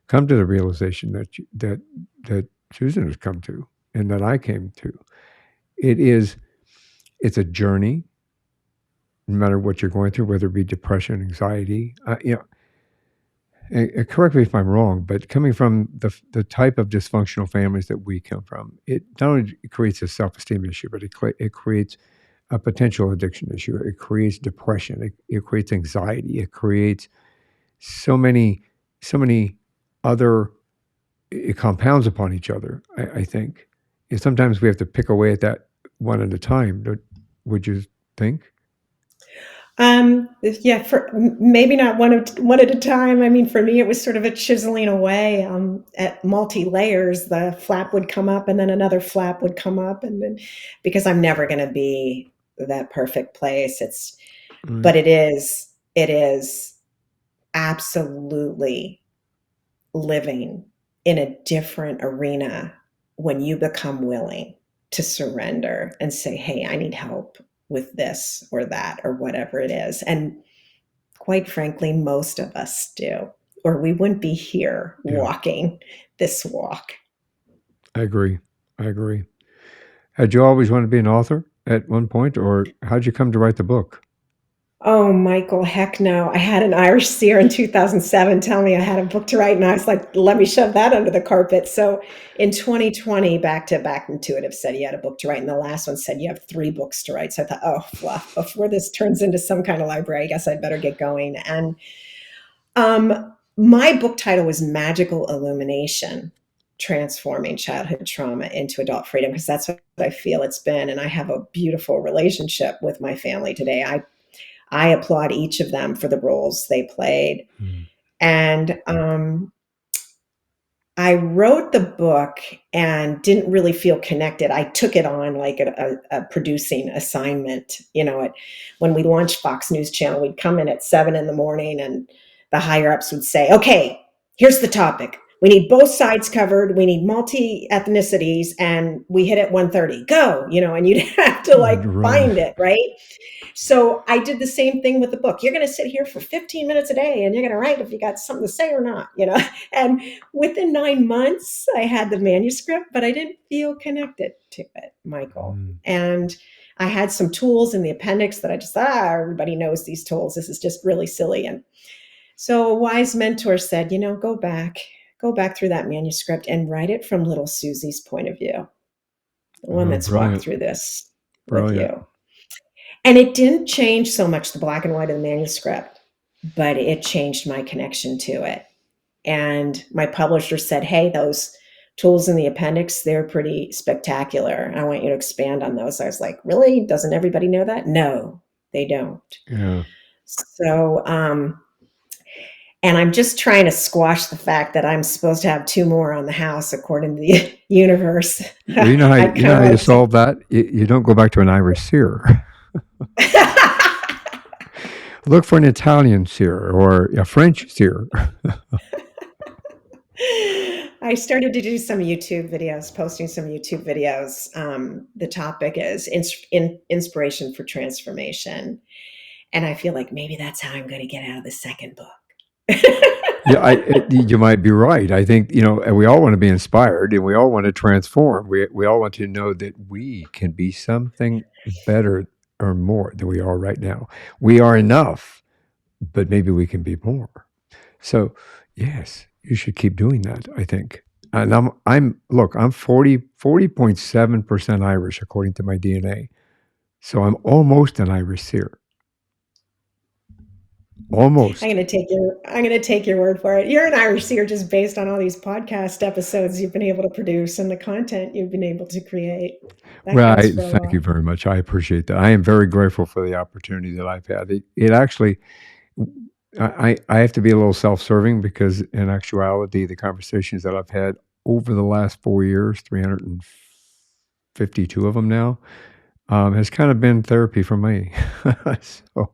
Speaker 1: come to the realization that Susan has come to, and that I came to. It's a journey, no matter what you're going through, whether it be depression, anxiety. And correct me if I'm wrong, but coming from the type of dysfunctional families that we come from, it not only creates a self-esteem issue, but it creates a potential addiction issue. It creates depression. It creates anxiety. It creates so many other. It compounds upon each other. I think, and sometimes we have to pick away at that one at a time. Would you think?
Speaker 2: Yeah, for maybe not one at a time. I mean, for me, it was sort of a chiseling away at multi layers. The flap would come up, and then another flap would come up, and then because I'm never going to be that perfect place.
Speaker 1: Right.
Speaker 2: But it is absolutely living in a different arena when you become willing to surrender and say, hey, I need help with this or that or whatever it is. And quite frankly, most of us do, or we wouldn't be here
Speaker 1: Yeah,
Speaker 2: walking this walk.
Speaker 1: I agree. I agree. Had you always wanted to be an author at one point, or how'd you come to write the book?
Speaker 2: Oh, Michael, heck no. I had an Irish seer in 2007 tell me I had a book to write, and I was like, let me shove that under the carpet. So in 2020, Back to Back Intuitive said he had a book to write, and the last one said you have 3 books to write. So I thought, oh, fluff. Before this turns into some kind of library, I guess I'd better get going. And my book title was Magical Illumination: Transforming Childhood Trauma into Adult Freedom, because that's what I feel it's been. And I have a beautiful relationship with my family today. I applaud each of them for the roles they played.
Speaker 1: Mm.
Speaker 2: And I wrote the book and didn't really feel connected. I took it on like a producing assignment. When we launched Fox News Channel, we'd come in at 7 in the morning, and the higher ups would say, "Okay, here's the topic. We need both sides covered. We need multi ethnicities, and we hit at 1:30. Go, and you'd have to like
Speaker 1: Right.
Speaker 2: find it, right? So I did the same thing with the book. You're going to sit here for 15 minutes a day and you're going to write if you got something to say or not. And within 9 months, I had the manuscript, but I didn't feel connected to it, Michael.
Speaker 1: Mm.
Speaker 2: And I had some tools in the appendix that I just thought, everybody knows these tools. This is just really silly. And so a wise mentor said, go back through that manuscript and write it from little Susie's point of view, the one
Speaker 1: Oh,
Speaker 2: that's walked
Speaker 1: brilliant.
Speaker 2: through this with
Speaker 1: Brilliant.
Speaker 2: you. And it didn't change so much the black and white of the manuscript, but it changed my connection to it. And my publisher said, hey, those tools in the appendix, they're pretty spectacular. I want you to expand on those. I was like, really? Doesn't everybody know that? No, they don't.
Speaker 1: Yeah.
Speaker 2: So, and I'm just trying to squash the fact that I'm supposed to have 2 more on the house according to the universe.
Speaker 1: Well, you know how you solve that? You don't go back to an Irish seer. Look for an Italian seer or a French seer.
Speaker 2: I started to do some YouTube videos, posting some YouTube videos. The topic is inspiration for transformation. And I feel like maybe that's how I'm going to get out of the second book.
Speaker 1: Yeah, you might be right. I think, we all want to be inspired and we all want to transform. We all want to know that we can be something better or more than we are right now. We are enough, but maybe we can be more. So, yes, you should keep doing that, I think. And I'm 40.7% Irish according to my DNA. So I'm almost an Irish seer. Almost.
Speaker 2: I'm going to take your word for it. You're an Irish seer just based on all these podcast episodes you've been able to produce and the content you've been able to create.
Speaker 1: Well, thank you very much. I appreciate that. I am very grateful for the opportunity that I've had. It actually, I have to be a little self-serving because in actuality, the conversations that I've had over the last 4 years, 352 of them now, has kind of been therapy for me. So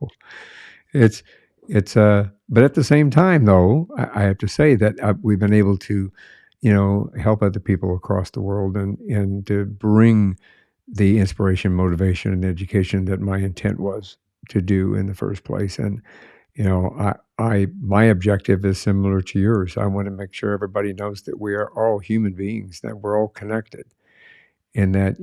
Speaker 1: but at the same time, though, I have to say that we've been able to, help other people across the world and to bring the inspiration, motivation, and education that my intent was to do in the first place. And, my objective is similar to yours. I want to make sure everybody knows that we are all human beings, that we're all connected, and that,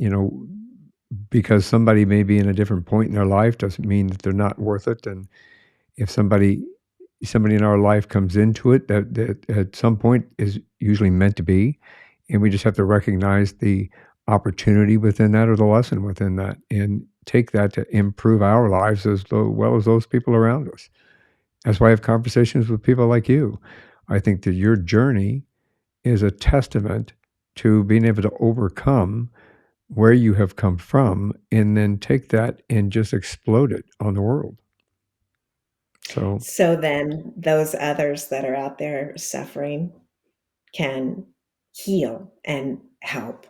Speaker 1: because somebody may be in a different point in their life doesn't mean that they're not worth it. And if somebody in our life comes into it that at some point is usually meant to be, and we just have to recognize the opportunity within that or the lesson within that and take that to improve our lives as well as those people around us. That's why I have conversations with people like you. I think that your journey is a testament to being able to overcome where you have come from and then take that and just explode it on the world.
Speaker 2: So then those others that are out there suffering can heal and help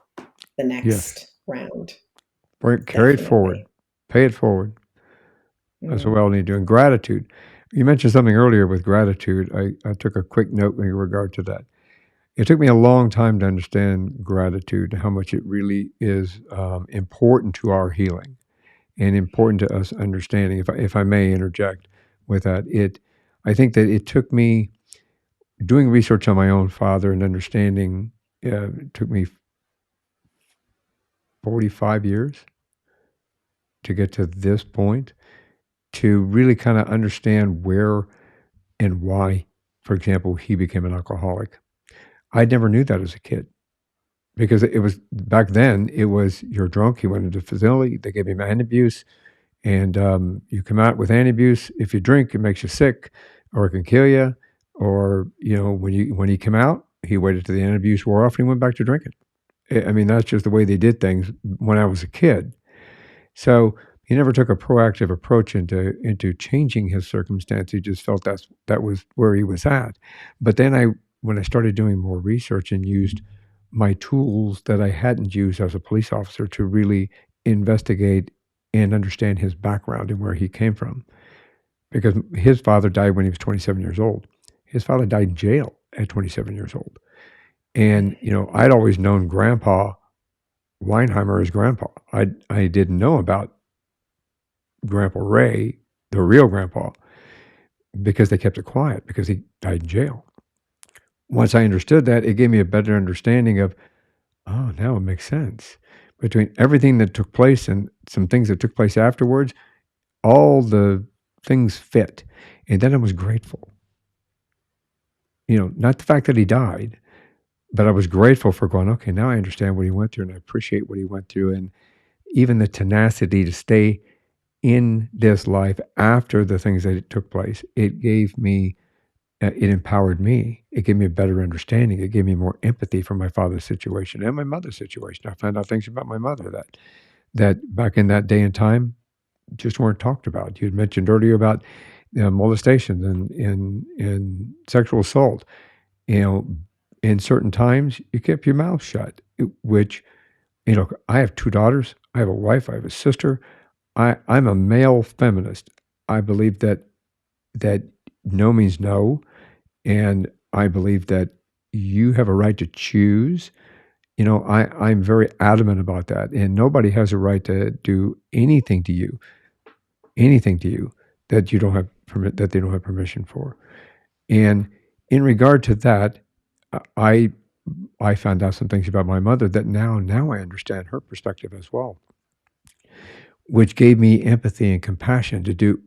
Speaker 2: the next round.
Speaker 1: Carry it forward. Pay it forward. That's what we all need to do. And gratitude. You mentioned something earlier with gratitude. I took a quick note in regard to that. It took me a long time to understand gratitude, how much it really is important to our healing and important to us understanding. If I may interject with that, I think that it took me doing research on my own father and understanding. It took me 45 years to get to this point, to really kind of understand where and why, for example, he became an alcoholic. I never knew that as a kid because it was back then, it was you're drunk, you went into the facility, they gave him antabuse, and you come out with antabuse. If you drink, it makes you sick or it can kill you. Or, when he came out, he waited till the antabuse wore off and he went back to drinking. I mean, that's just the way they did things when I was a kid. So he never took a proactive approach into changing his circumstance. He just felt that was where he was at. But then when I started doing more research and used my tools that I hadn't used as a police officer to really investigate and understand his background and where he came from. Because his father died when he was 27 years old. His father died in jail at 27 years old. And, I'd always known Grandpa Weinheimer as Grandpa. I didn't know about Grandpa Ray, the real Grandpa, because they kept it quiet because he died in jail. Once I understood that, it gave me a better understanding of, oh, now it makes sense. Between everything that took place and some things that took place afterwards, all the things fit. And then I was grateful. Not the fact that he died, but I was grateful for going, okay, now I understand what he went through and I appreciate what he went through. And even the tenacity to stay in this life after the things that took place, it gave me, it empowered me. It gave me a better understanding. It gave me more empathy for my father's situation and my mother's situation. I found out things about my mother that back in that day and time just weren't talked about. You had mentioned earlier about molestation and sexual assault. In certain times, you kept your mouth shut, which, I have 2 daughters. I have a wife. I have a sister. I'm a male feminist. I believe that no means no, and I believe that you have a right to choose. I'm very adamant about that, and nobody has a right to do anything to you that you don't have that they don't have permission for. And in regard to that, I I found out some things about my mother that now I understand her perspective as well, which gave me empathy and compassion to do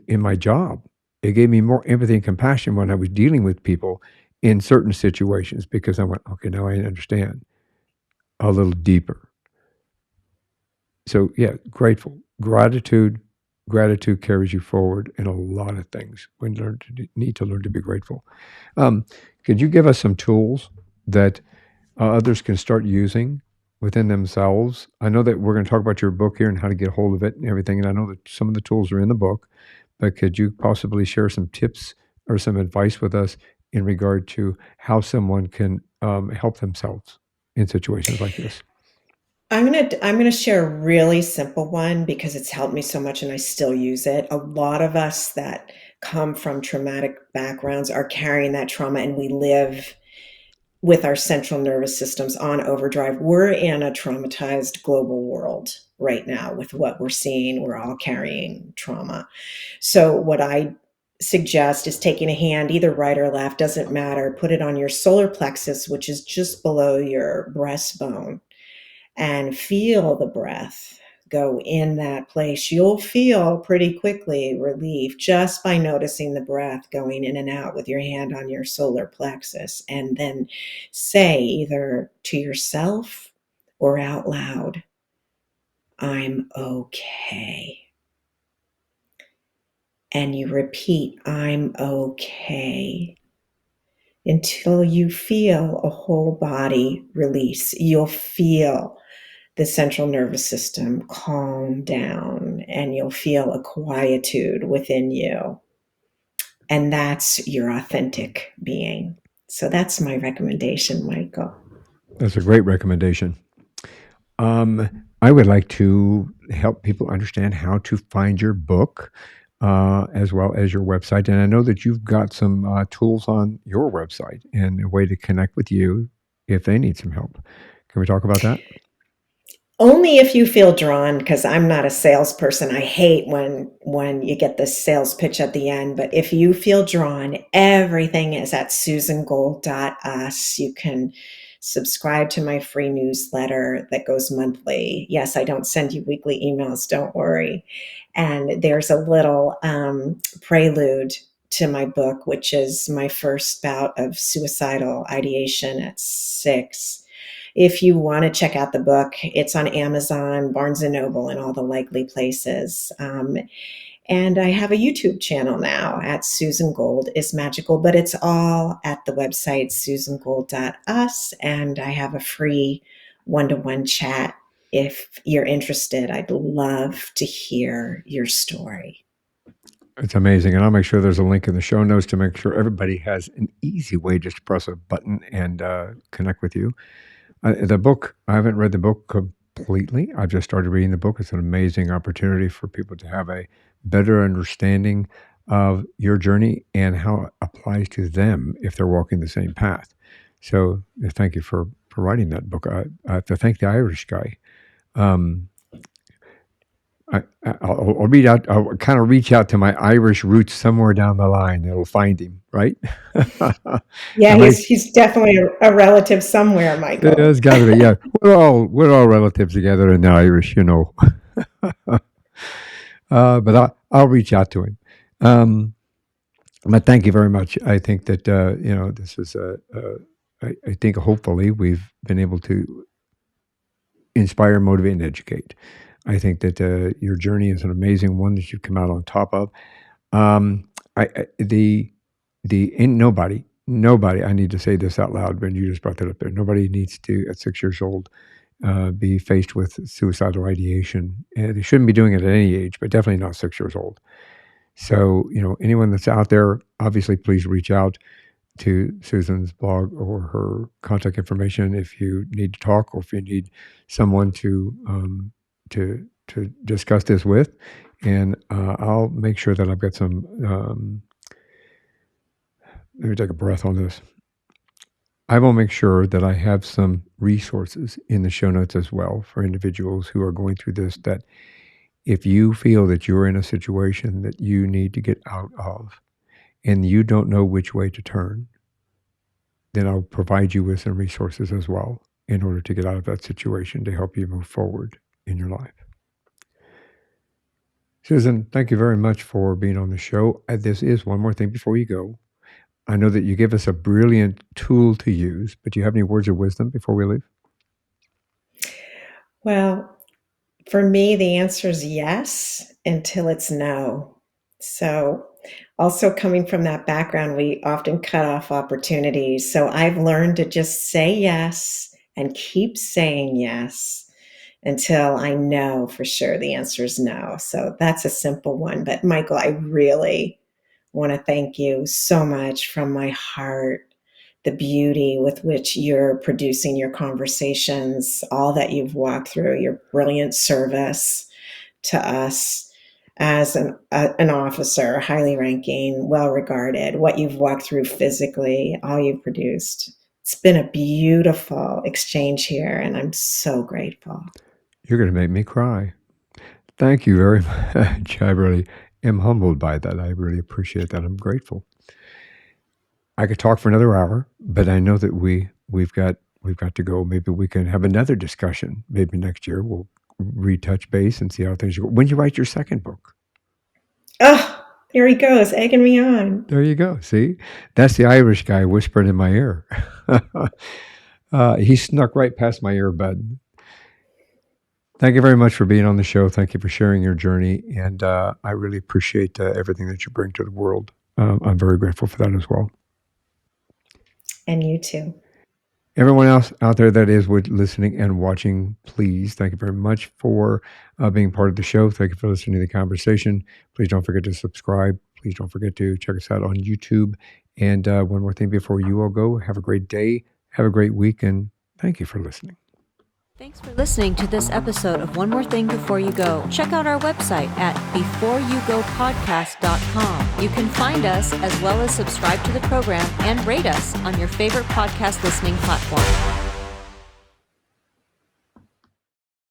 Speaker 1: in my job. It gave me more empathy and compassion when I was dealing with people in certain situations because I went, okay, now I understand a little deeper. So yeah, gratitude carries you forward in a lot of things. We need to learn to be grateful. Um, could you give us some tools that others can start using within themselves? I know that we're going to talk about your book here and how to get a hold of it and everything, and I know that some of the tools are in the book, but could you possibly share some tips or some advice with us in regard to how someone can help themselves in situations like this?
Speaker 2: I'm gonna share a really simple one because it's helped me so much and I still use it. A lot of us that come from traumatic backgrounds are carrying that trauma and we live with our central nervous systems on overdrive. We're in a traumatized global world right now with what we're seeing. We're all carrying trauma. So what I suggest is taking a hand, either right or left, doesn't matter, put it on your solar plexus, which is just below your breastbone, and feel the breath go in that place. You'll feel pretty quickly relief just by noticing the breath going in and out with your hand on your solar plexus. And then say either to yourself or out loud, I'm okay. And you repeat, I'm okay, until you feel a whole body release. You'll feel the central nervous system calm down and you'll feel a quietude within you. And that's your authentic being. So that's my recommendation, Michael.
Speaker 1: That's a great recommendation. I would like to help people understand how to find your book as well as your website. And I know that you've got some tools on your website and a way to connect with you if they need some help. Can we talk about that?
Speaker 2: Only if you feel drawn, because I'm not a salesperson. I hate when you get this sales pitch at the end. But if you feel drawn, everything is at susangold.us. You can subscribe to my free newsletter that goes monthly. Yes, I don't send you weekly emails, don't worry. And there's a little prelude to my book, which is my first bout of suicidal ideation at 6. If you want to check out the book, it's on Amazon, Barnes and Noble, and all the likely places. And I have a YouTube channel now at Susan Gold is Magical, but it's all at the website susangold.us. And I have a free one-to-one chat. If you're interested, I'd love to hear your story.
Speaker 1: It's amazing. And I'll make sure there's a link in the show notes to make sure everybody has an easy way just to press a button and connect with you. The book, I haven't read the book completely. I've just started reading the book. It's an amazing opportunity for people to have a better understanding of your journey and how it applies to them if they're walking the same path. So thank you for writing that book. I have to thank the Irish guy. Um, I'll read out. I'll kind of reach out to my Irish roots somewhere down the line. It'll find him, right?
Speaker 2: Yeah,
Speaker 1: I might.
Speaker 2: he's definitely a relative somewhere, Michael.
Speaker 1: It's got to be. Yeah, we're all relatives together in the Irish, but I'll reach out to him. But thank you very much. I think that this is I think hopefully we've been able to inspire, motivate, and educate. I think that your journey is an amazing one that you've come out on top of. The in nobody. I need to say this out loud when you just brought that up there. Nobody needs to, at 6 years old, be faced with suicidal ideation. They shouldn't be doing it at any age, but definitely not 6 years old. So, anyone that's out there, obviously, please reach out to Susan's blog or her contact information if you need to talk or if you need someone to discuss this with. And I'll make sure that I've got some. Let me take a breath on this. I will make sure that I have some resources in the show notes as well for individuals who are going through this, that if you feel that you're in a situation that you need to get out of and you don't know which way to turn, then I'll provide you with some resources as well in order to get out of that situation to help you move forward in your life. Susan, thank you very much for being on the show. This is one more thing before you go. I know that you give us a brilliant tool to use, but do you have any words of wisdom before we leave?
Speaker 2: Well, for me, the answer is yes until it's no. So, also coming from that background, we often cut off opportunities. So, I've learned to just say yes and keep saying yes until I know for sure the answer is no. So, that's a simple one. But, Michael, I really want to thank you so much from my heart. The beauty with which you're producing your conversations, all that you've walked through, your brilliant service to us as an officer, highly ranking, well regarded, what you've walked through physically, all you've produced. It's been a beautiful exchange here, and I'm so grateful.
Speaker 1: You're going to make me cry. Thank you very much. I really am humbled by that. I really appreciate that. I'm grateful. I could talk for another hour, but I know that we've got to go. Maybe we can have another discussion. Maybe next year we'll retouch base and see how things go. When you write your second book?
Speaker 2: Oh, there he goes, egging me on.
Speaker 1: There you go. See, that's the Irish guy whispering in my ear. He snuck right past my earbud. Thank you very much for being on the show. Thank you for sharing your journey, and I really appreciate everything that you bring to the world. I'm very grateful for that as well.
Speaker 2: And you too.
Speaker 1: Everyone else out there that is listening and watching, please, thank you very much for being part of the show. Thank you for listening to the conversation. Please don't forget to subscribe. Please don't forget to check us out on YouTube. And one more thing before you all go, have a great day, have a great week, and thank you for listening.
Speaker 3: Thanks for listening to this episode of One More Thing Before You Go. Check out our website at beforeyougopodcast.com. You can find us as well as subscribe to the program and rate us on your favorite podcast listening platform.